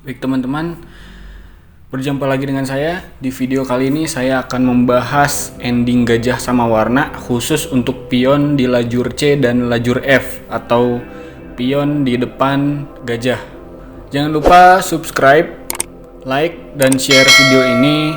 Baik teman-teman, berjumpa lagi dengan saya. Di video kali ini saya akan membahas ending gajah sama warna khusus untuk pion di lajur C dan lajur F atau pion di depan gajah. Jangan lupa subscribe, like, dan share video ini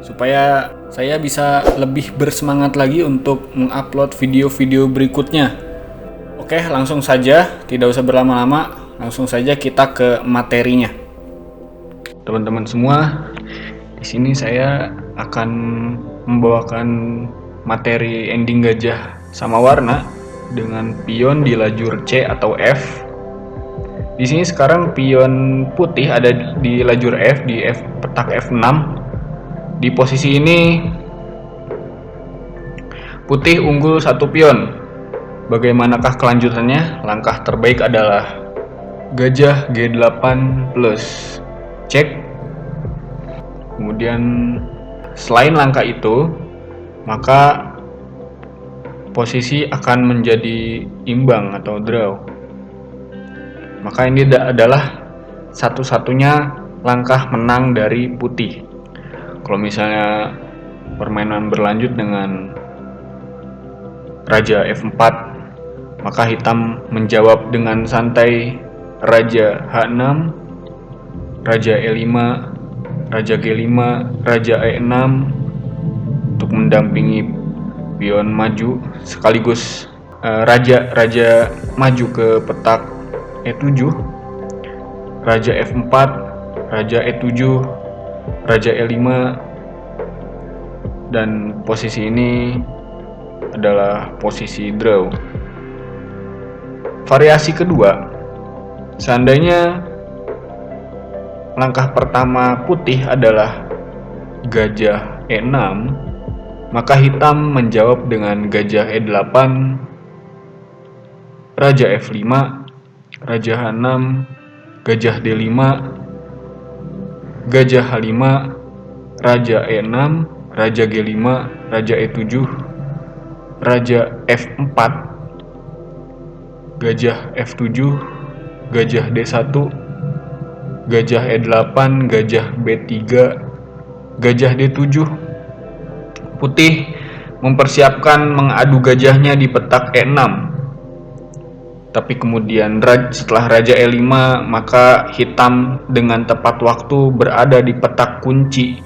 supaya saya bisa lebih bersemangat lagi untuk mengupload video-video berikutnya. Oke, langsung saja, tidak usah berlama-lama. Langsung saja kita ke materinya. Teman-teman semua, di sini saya akan membawakan materi ending gajah sama warna dengan pion di lajur C atau F. Di sini sekarang pion putih ada di lajur F, di petak F6. Di posisi ini putih unggul satu pion. Bagaimanakah kelanjutannya? Langkah terbaik adalah gajah G8 plus cek. Kemudian selain langkah itu, maka posisi akan menjadi imbang atau draw. Maka ini adalah satu-satunya langkah menang dari putih. Kalau misalnya permainan berlanjut dengan Raja F4, maka hitam menjawab dengan santai Raja H6, Raja E5, Raja G5, Raja E6 untuk mendampingi pion maju, sekaligus Raja maju ke petak E7, Raja F4, Raja E7, Raja E5, dan posisi ini adalah posisi draw. Variasi kedua, seandainya langkah pertama putih adalah gajah E6, maka hitam menjawab dengan gajah E8, Raja F5, Raja H6, gajah D5, gajah H5, Raja E6, Raja G5, Raja E7, Raja F4, gajah F7, gajah D1, gajah E8, gajah B3, gajah D7. Putih mempersiapkan mengadu gajahnya di petak E6. Tapi kemudian setelah Raja E5, maka hitam dengan tepat waktu berada di petak kunci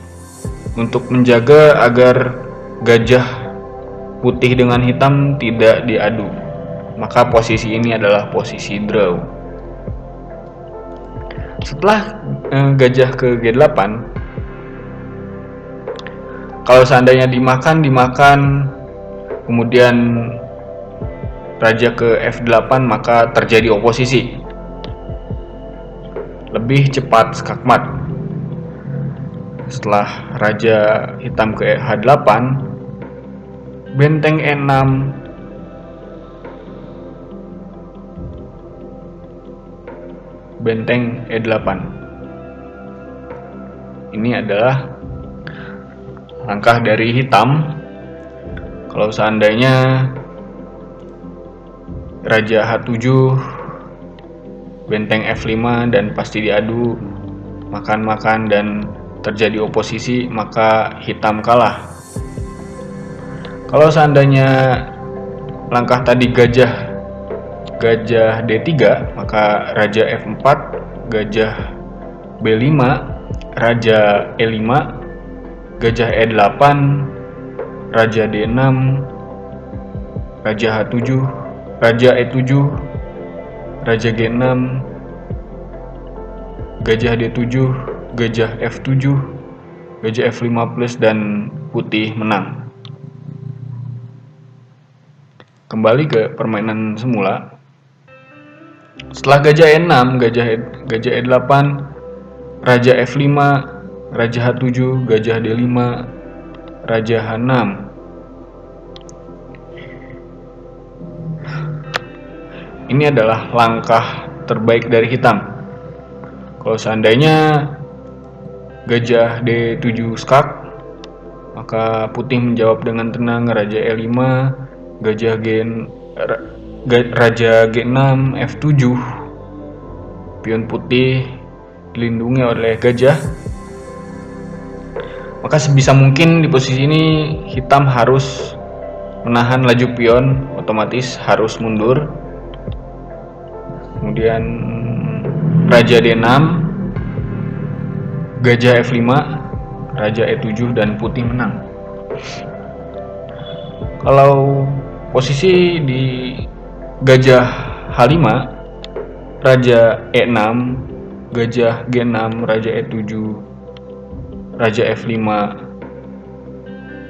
untuk menjaga agar gajah putih dengan hitam tidak diadu. Maka posisi ini adalah posisi draw. Setelah gajah ke G8, kalau seandainya dimakan, kemudian raja ke F8, maka terjadi oposisi. Lebih cepat skakmat. Setelah raja hitam ke H8, benteng E6, benteng E8. Ini adalah langkah dari hitam. Kalau seandainya Raja H7, benteng F5 dan pasti diadu, makan dan terjadi oposisi, maka hitam kalah. Kalau seandainya langkah tadi gajah D3, maka Raja F4, gajah B5, Raja E5, gajah E8, Raja D6, Raja H7, Raja E7, Raja G6, gajah D7, gajah F7, gajah F5 plus, dan putih menang. Kembali ke permainan semula. Setelah gajah E6, gajah E8, Raja F5, Raja H7, gajah D5, Raja H6. Ini adalah langkah terbaik dari hitam. Kalau seandainya gajah D7 skak, maka putih menjawab dengan tenang Raja E5, Raja G6, F7, pion putih dilindungi oleh gajah, maka sebisa mungkin di posisi ini hitam harus menahan laju pion, otomatis harus mundur. Kemudian raja D6, gajah F5, raja E7 dan putih menang. Kalau posisi di gajah H5, raja E6, gajah G6, raja E7, raja F5,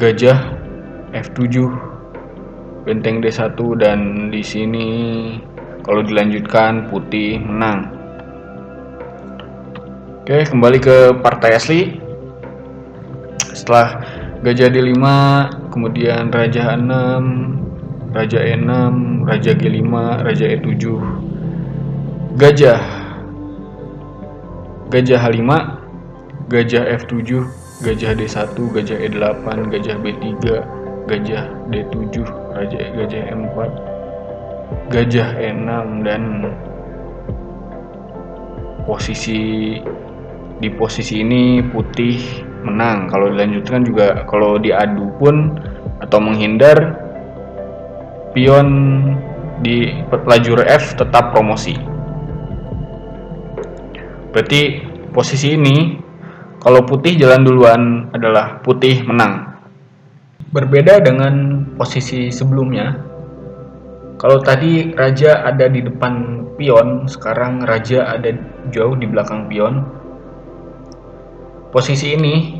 gajah F7, benteng D1, dan di sini kalau dilanjutkan putih menang. Oke, kembali ke partai asli. Setelah gajah D5, kemudian raja H6, raja E6, raja G5, raja E7, gajah H5, gajah F7, gajah D1, gajah E8, gajah B3, gajah D7, gajah E4, gajah E6, dan di posisi ini putih menang. Kalau dilanjutkan juga, kalau diadu pun atau menghindar, pion di lajur F tetap promosi. Berarti posisi ini kalau putih jalan duluan adalah putih menang. Berbeda dengan posisi sebelumnya, kalau tadi raja ada di depan pion, sekarang raja ada jauh di belakang pion. Posisi ini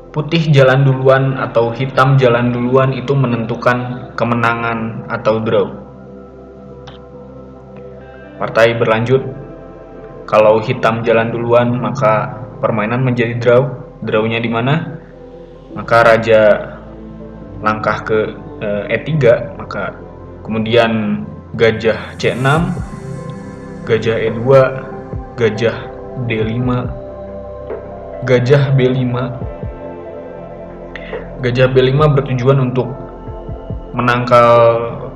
putih jalan duluan atau hitam jalan duluan itu menentukan kemenangan atau draw. Partai berlanjut. Kalau hitam jalan duluan, maka permainan menjadi draw. Drawnya di mana? Maka raja langkah ke E3, maka kemudian gajah C6, gajah E2, gajah D5, gajah B5. Gajah B5 bertujuan untuk menangkal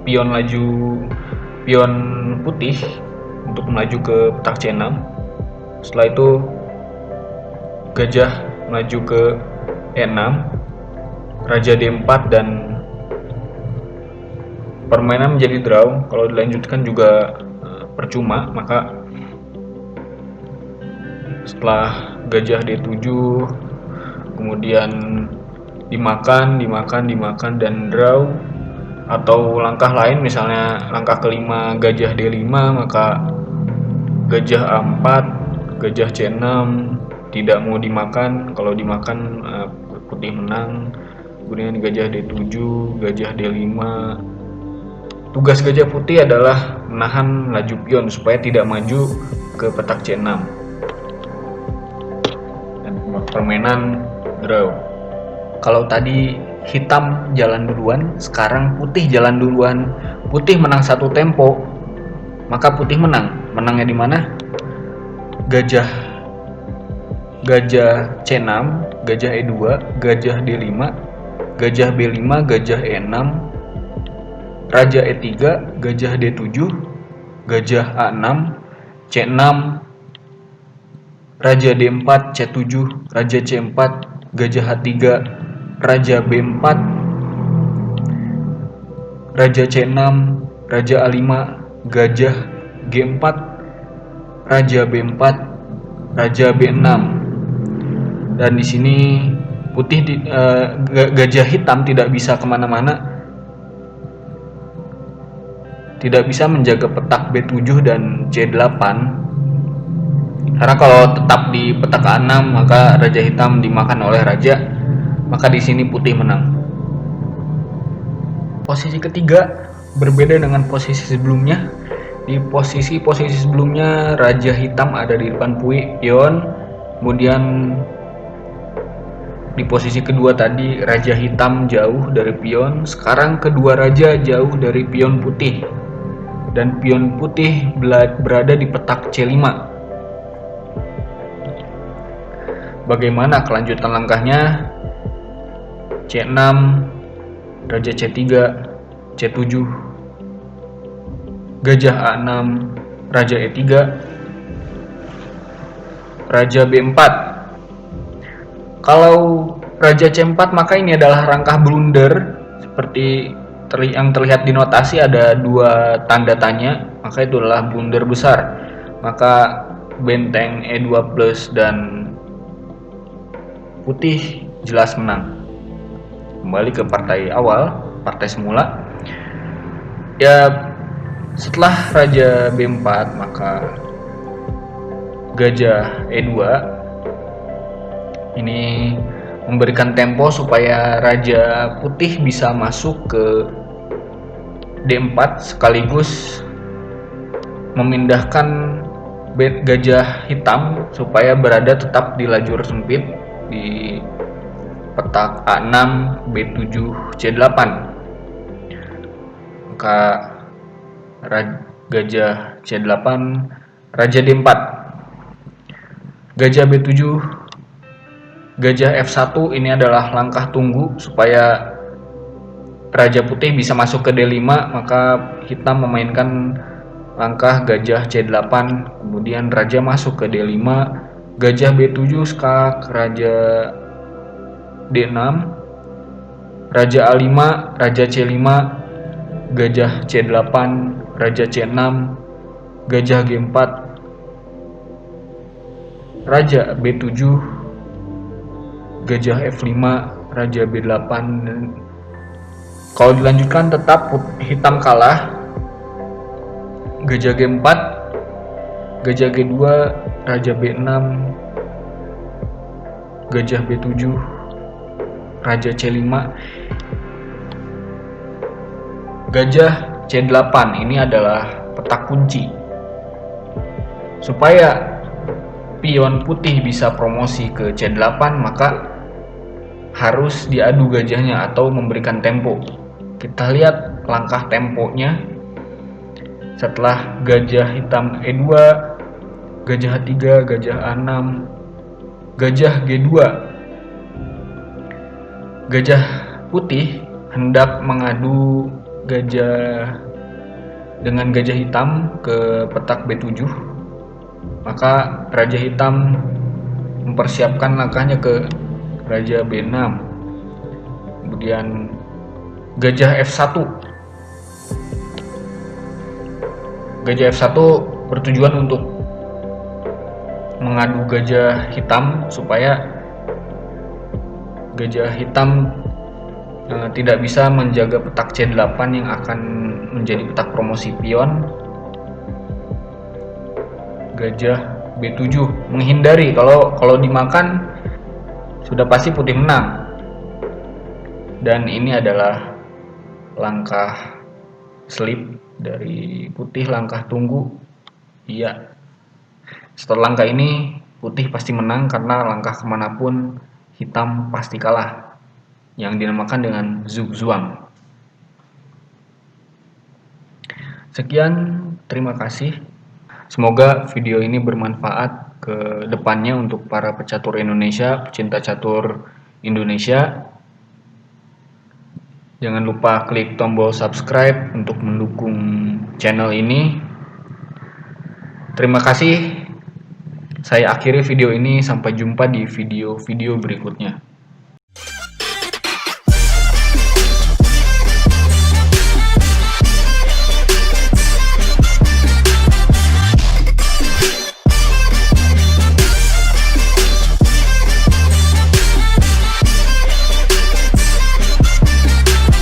pion putih untuk melaju ke petak C6. Setelah itu gajah melaju ke E6, raja D4, dan permainan menjadi draw. Kalau dilanjutkan juga percuma, maka setelah gajah D7 kemudian dimakan dan draw, atau langkah lain misalnya langkah kelima gajah D5, maka gajah A4, gajah C6 tidak mau dimakan. Kalau dimakan putih menang. Kemudian gajah D7, gajah D5. Tugas gajah putih adalah menahan laju pion supaya tidak maju ke petak C6. Dan permainan draw. Kalau tadi hitam jalan duluan, sekarang putih jalan duluan. Putih menang satu tempo, maka putih menang. Menangnya di mana? Gajah C6, gajah E2, gajah D5, gajah B5, gajah E6, raja E3, gajah D7, gajah A6, C6, raja D4, C7, raja C4, gajah H3, raja B4, raja C6, raja A5, gajah G4, raja B4, raja B6. Dan di sini putih gajah hitam tidak bisa kemana-mana, tidak bisa menjaga petak B7 dan C8, karena kalau tetap di petak A6 maka raja hitam dimakan oleh raja, maka di sini putih menang. Posisi ketiga berbeda dengan posisi sebelumnya. Di posisi sebelumnya raja hitam ada di depan pion, kemudian di posisi kedua tadi raja hitam jauh dari pion. Sekarang kedua raja jauh dari pion putih, dan pion putih berada di petak C5. Bagaimana kelanjutan langkahnya? C6, raja C3, C7, gajah A6, raja E3, Raja B4. Kalau Raja C4 maka ini adalah langkah blunder, seperti yang terlihat di notasi ada 2 tanda tanya, maka itu adalah blunder besar. Maka benteng E2 plus dan putih jelas menang. Kembali ke partai awal, partai semula. Ya, setelah Raja B4 maka Gajah E2 ini memberikan tempo supaya Raja Putih bisa masuk ke D4 sekaligus memindahkan Gajah Hitam supaya berada tetap di lajur sempit di petak A6 B7 C8. Maka Gajah C8, Raja D4, Gajah B7, Gajah F1. Ini adalah langkah tunggu supaya Raja Putih bisa masuk ke D5, maka hitam memainkan langkah Gajah C8, kemudian Raja masuk ke D5, Gajah B7 skak Raja D6, Raja A5, Raja C5, Gajah C8, Raja C6, Gajah G4, Raja B7, Gajah F5, Raja B8. Kalau dilanjutkan tetap hitam kalah. Gajah G4, Gajah G2, Raja B6, Gajah B7, Raja C5, Gajah C8. Ini adalah petak kunci supaya pion putih bisa promosi ke C8, maka harus diadu gajahnya atau memberikan tempo. Kita lihat langkah temponya. Setelah Gajah Hitam E2, Gajah A3, Gajah A6, Gajah G2, Gajah Putih hendak mengadu gajah dengan Gajah Hitam ke petak B7, maka Raja Hitam mempersiapkan langkahnya ke Raja B6. Kemudian Gajah F1. Gajah F1 bertujuan untuk mengadu Gajah Hitam supaya Gajah Hitam tidak bisa menjaga petak C8 yang akan menjadi petak promosi pion. Gajah B7 menghindari, kalau dimakan sudah pasti putih menang. Dan ini adalah langkah slip dari putih, langkah tunggu. Iya, setelah langkah ini putih pasti menang karena langkah kemanapun hitam pasti kalah, yang dinamakan dengan zugzwang. Sekian, terima kasih. Semoga video ini bermanfaat ke depannya untuk para pecatur Indonesia, pecinta catur Indonesia. Jangan lupa klik tombol subscribe untuk mendukung channel ini. Terima kasih. Saya akhiri video ini, sampai jumpa di video-video berikutnya.